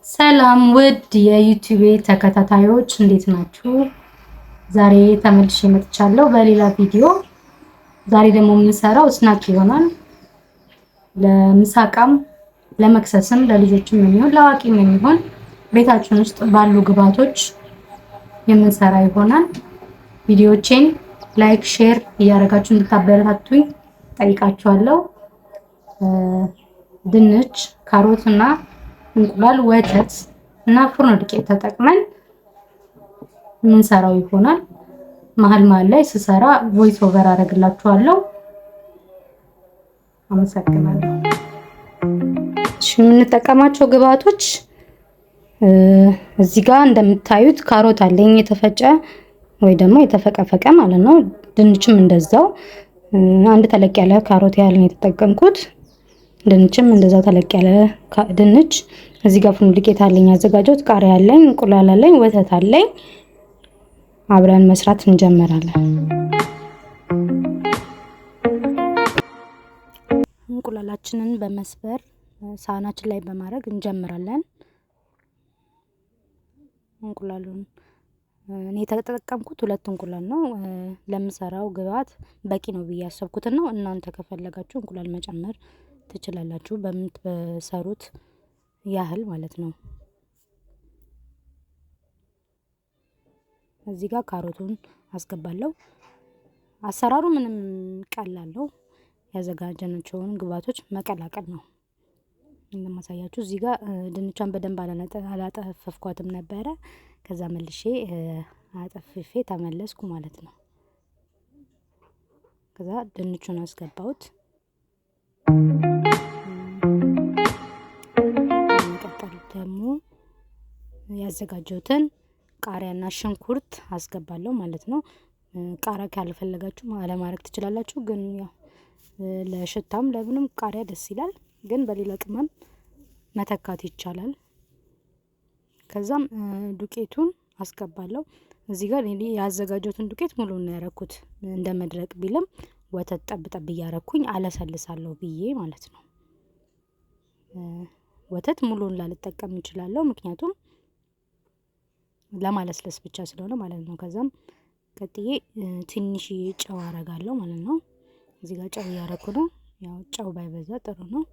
ሰላም ውድ የዩቲዩብ ተከታታዮች እንዴት ናችሁ? ዛሬ ተመልሼ መጥቻለሁ በሌላ ቪዲዮ። ዛሬ ደግሞ የምንሰራው ስናክ ይሆናል። ለምሳቃም ለመክሰስም ለልጆችም የሚሆን ለአዋቂም የሚሆን ቤታችን ውስጥ ባሉ ግብአቶች የምንሰራ ይሆናል። ቪዲዮዎቼን ላይክ፣ ሼር እያደረጋችሁ እንድታበረታቱኝ ጠይቃችኋለሁ። ድንች፣ ካሮት እና እንቁላል፣ ወተት እና ፍርኖ ዱቄት ተጠቅመን የምንሰራው ይሆናል። መሀል ላይ ስሰራ ቮይስ ኦቨር አደርግላችኋለሁ። አመሰግናለሁ። የምንጠቀማቸው ግብአቶች እዚህ ጋር እንደምታዩት ካሮት አለኝ የተፈጨ ወይ ደግሞ የተፈቀፈቀ ማለት ነው። ድንችም እንደዛው አንድ ተለቅ ያለ ካሮት ያህል ነው የተጠቀምኩት። ድንችም እንደዛው ተለቅ ያለ ድንች። እዚህ ጋር ፍርኖ ዱቄት አለኝ አዘጋጀሁት። ቃሪያ አለኝ፣ እንቁላል አለኝ፣ ወተት አለኝ። አብረን መስራት እንጀምራለን። እንቁላላችንን በመስበር ሳህናችን ላይ በማድረግ እንጀምራለን። እንቁላሉን እኔ የተጠቀምኩት 2 እንቁላል ነው። ለምሰራው ግብአት በቂ ነው ብዬ ያሰብኩትን ነው። እናንተ ከፈለጋችሁ እንቁላል መጨመር ትችላላችሁ በምትሰሩት ያህል ማለት ነው። እዚህ ጋር ካሮቱን አስገባለሁ። አሰራሩ ምንም ቀላል ነው። ያዘጋጀናቸውን ግብአቶች መቀላቀል ነው። እንደማሳያችሁ እዚህ ጋር ድንቿን በደንብ አላጠፈፍኳትም ነበረ። ከዛ መልሼ አጠፍፌ ተመለስኩ ማለት ነው። ከዛ ድንቹን አስገባሁት። ቀጥሎ ደግሞ ያዘጋጀሁትን ቃሪያና ሽንኩርት አስገባለሁ ማለት ነው። ቃሪያ ካልፈለጋችሁ አለማድረግ ትችላላችሁ፣ ግን ያው ለሽታም ለምንም ቃሪያ ደስ ይላል፣ ግን በሌላ ቅመም መተካት ይቻላል። ከዛም ዱቄቱን አስገባለሁ። እዚህ ጋር እኔ ያዘጋጀሁትን ዱቄት ሙሉ ነው ያረኩት። እንደ መድረቅ ቢልም ወተት ጠብ ጠብ እያረኩኝ አለሰልሳለሁ ብዬ ማለት ነው። ወተት ሙሉን ላልጠቀም እችላለሁ፣ ምክንያቱም ለማለስለስ ብቻ ስለሆነ ማለት ነው። ከዛም ቀጥዬ ትንሽ ጨው አረጋለሁ ማለት ነው። እዚህ ጋር ጨው እያረኩ ነው። ያው ጨው ባይበዛ ጥሩ ነው።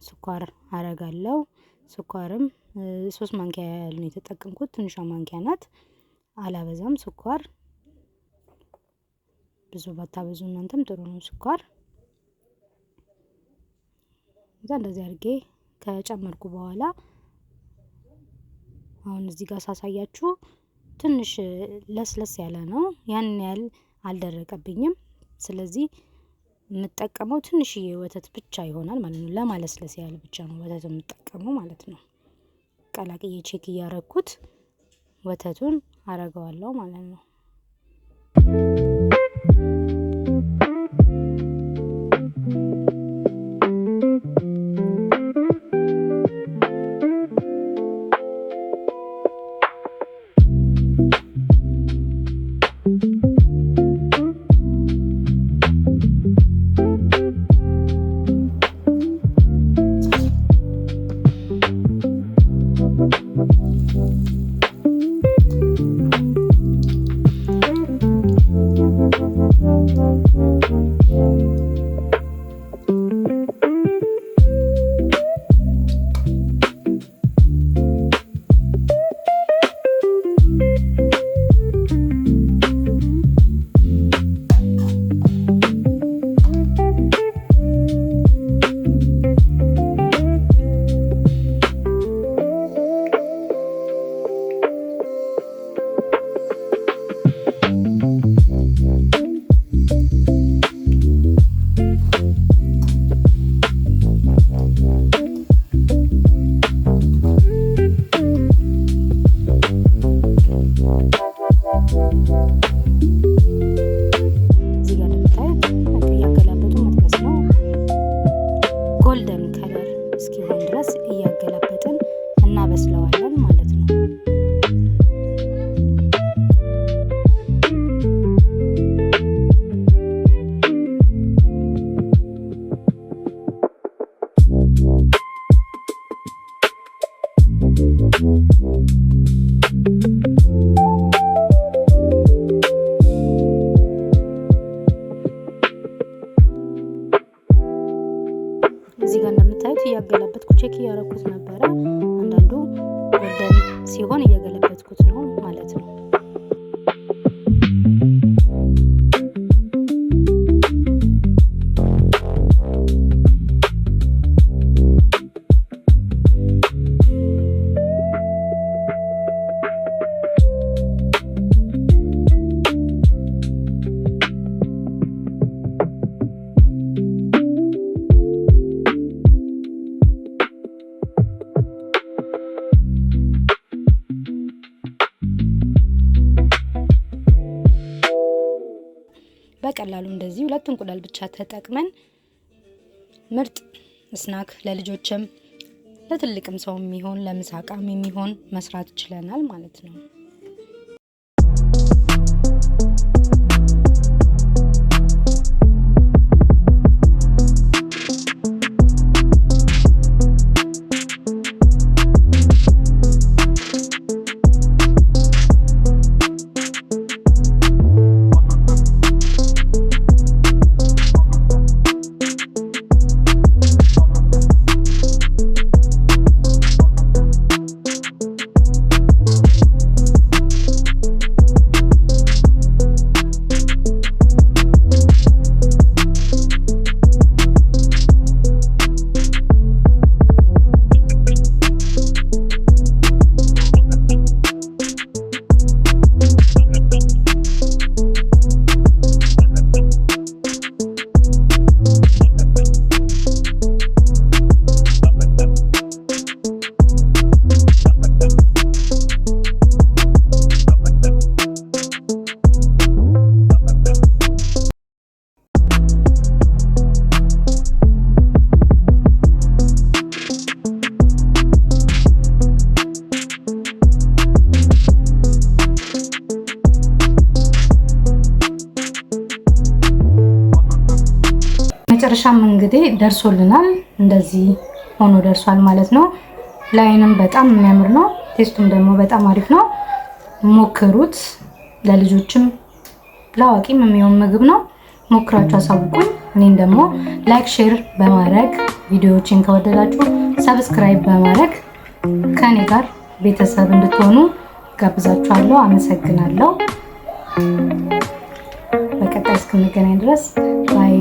ስኳር አረጋለሁ። ስኳርም 3 ማንኪያ ያህል ነው የተጠቀምኩት። ትንሿ ማንኪያ ናት። አላበዛም ስኳር። ብዙ ባታበዙ እናንተም ጥሩ ነው ስኳር። እንደዚህ አድርጌ ከጨመርኩ በኋላ አሁን እዚህ ጋር ሳሳያችሁ ትንሽ ለስለስ ያለ ነው። ያን ያህል አልደረቀብኝም። ስለዚህ የምጠቀመው ትንሽዬ ወተት ብቻ ይሆናል ማለት ነው። ለማለስለስ ያህል ብቻ ነው ወተት የምጠቀመው ማለት ነው። ቀላቅዬ ቼክ እያረኩት ወተቱን አረጋዋለሁ ማለት ነው። ጎልደን ከለር እስኪሆን ድረስ እያገላበጥን እናበስለዋለን ማለት ነው። እዚህ ጋር እንደምታዩት እያገላበጥኩ ቼክ እያደረኩት ነበረ። አንዳንዱ ጎልደን ሲሆን እየገለበጥኩት ነው ማለት ነው። በቀላሉ እንደዚህ 2 እንቁላል ብቻ ተጠቅመን ምርጥ ስናክ ለልጆችም ለትልቅም ሰው የሚሆን ለምሳቃም የሚሆን መስራት ይችላል ማለት ነው። መጨረሻም እንግዲህ ደርሶልናል። እንደዚህ ሆኖ ደርሷል ማለት ነው። ላይንም በጣም የሚያምር ነው። ቴስቱም ደግሞ በጣም አሪፍ ነው። ሞክሩት። ለልጆችም ለአዋቂም የሚሆን ምግብ ነው። ሞክራችሁ አሳውቁኝ። እኔን ደግሞ ላይክ፣ ሼር በማድረግ ቪዲዮዎችን ከወደዳችሁ ሰብስክራይብ በማድረግ ከኔ ጋር ቤተሰብ እንድትሆኑ ጋብዛችኋለሁ። አመሰግናለሁ። በቀጣይ እስክንገናኝ ድረስ ባይ።